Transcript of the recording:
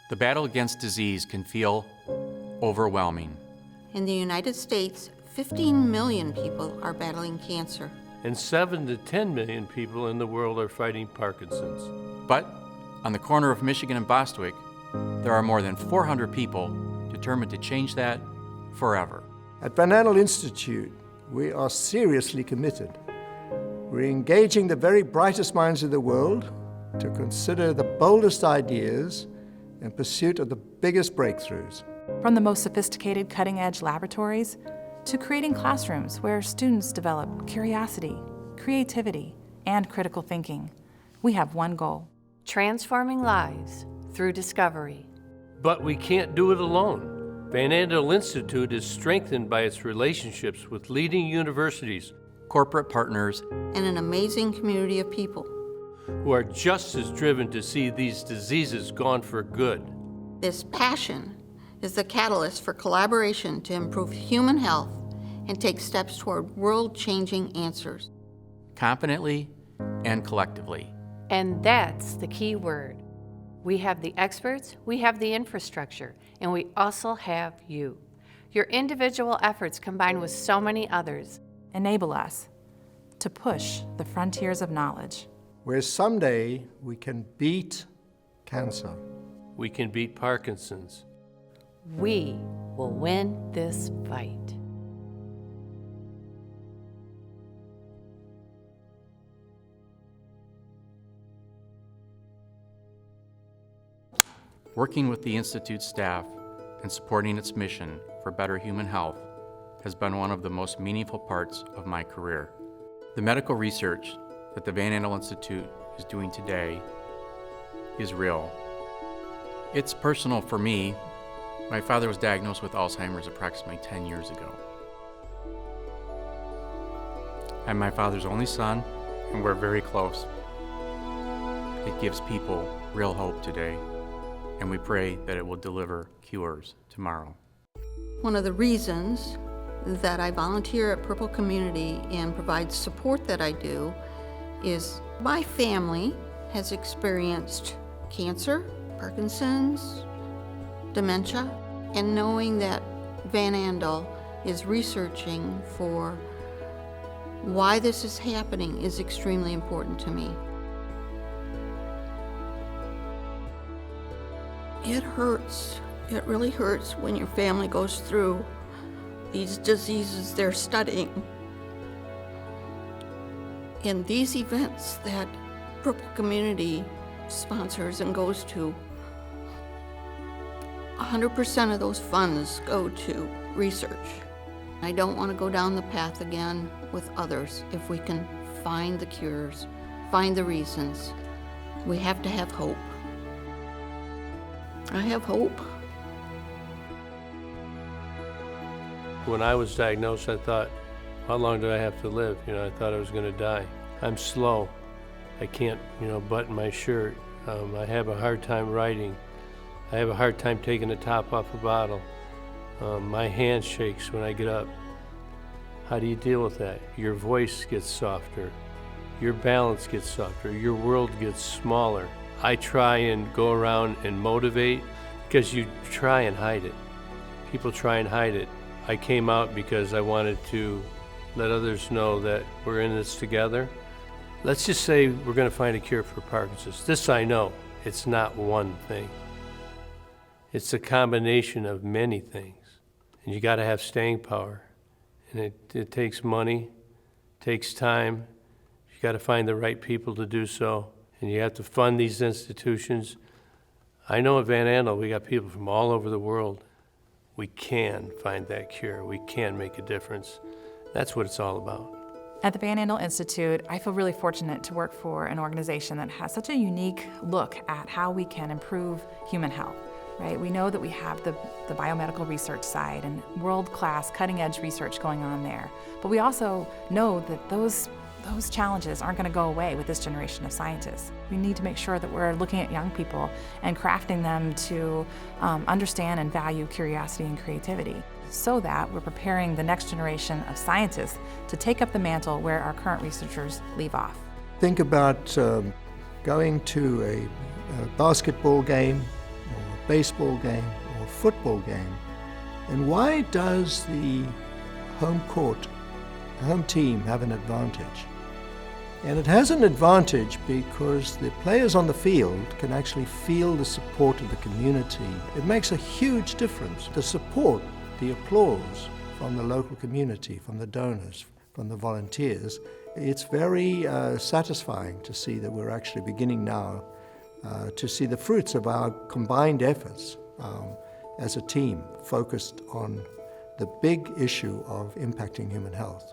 The battle against disease can feel overwhelming. In the United States, 15 million people are battling cancer. And 7 to 10 million people in the world are fighting Parkinson's. But on the corner of Michigan and Bostwick, there are more than 400 people determined to change that forever. At Van Andel Institute, we are seriously committed. We're engaging the very brightest minds of the world to consider the boldest ideas in pursuit of the biggest breakthroughs. From the most sophisticated cutting-edge laboratories to creating classrooms where students develop curiosity, creativity, and critical thinking, we have one goal: transforming lives through discovery. But we can't do it alone. Van Andel Institute is strengthened by its relationships with leading universities, corporate partners, and an amazing community of people who are just as driven to see these diseases gone for good. This passion is the catalyst for collaboration to improve human health and take steps toward world-changing answers. Confidently and collectively. And that's the key word. We have the experts, we have the infrastructure, and we also have you. Your individual efforts combined with so many others enable us to push the frontiers of knowledge, where someday we can beat cancer. We can beat Parkinson's. We will win this fight. Working with the Institute staff and supporting its mission for better human health has been one of the most meaningful parts of my career. The medical research that the Van Andel Institute is doing today is real. It's personal for me. My father was diagnosed with Alzheimer's approximately 10 years ago. I'm my father's only son, and we're very close. It gives people real hope today, and we pray that it will deliver cures tomorrow. One of the reasons that I volunteer at Purple Community and provide support that I do is my family has experienced cancer, Parkinson's, dementia, and knowing that Van Andel is researching for why this is happening is extremely important to me. It hurts. It really hurts when your family goes through these diseases they're studying. In these events that Purple Community sponsors and goes to, 100% of those funds go to research. I don't want to go down the path again with others. If we can find the cures, find the reasons, we have to have hope. I have hope. When I was diagnosed, I thought, how long do I have to live? I thought I was going to die. I'm slow. I can't, button my shirt. I have a hard time writing. I have a hard time taking the top off a bottle. My hand shakes when I get up. How do you deal with that? Your voice gets softer. Your balance gets softer. Your world gets smaller. I try and go around and motivate because you try and hide it. People try and hide it. I came out because I wanted to let others know that we're in this together. Let's just say we're going to find a cure for Parkinson's. This I know, it's not one thing. It's a combination of many things. And you got to have staying power. And it takes money, takes time. You got to find the right people to do so. And you have to fund these institutions. I know at Van Andel, we got people from all over the world. We can find that cure. We can make a difference. That's what it's all about. At the Van Andel Institute, I feel really fortunate to work for an organization that has such a unique look at how we can improve human health, right? We know that we have the biomedical research side and world-class, cutting-edge research going on there. But we also know that those challenges aren't going to go away with this generation of scientists. We need to make sure that we're looking at young people and crafting them to understand and value curiosity and creativity so that we're preparing the next generation of scientists to take up the mantle where our current researchers leave off. Think about going to a basketball game or a baseball game or football game. And why does the home team have an advantage? And it has an advantage because the players on the field can actually feel the support of the community. It makes a huge difference. The support, the applause from the local community, from the donors, from the volunteers, it's very satisfying to see that we're actually beginning now to see the fruits of our combined efforts as a team focused on the big issue of impacting human health.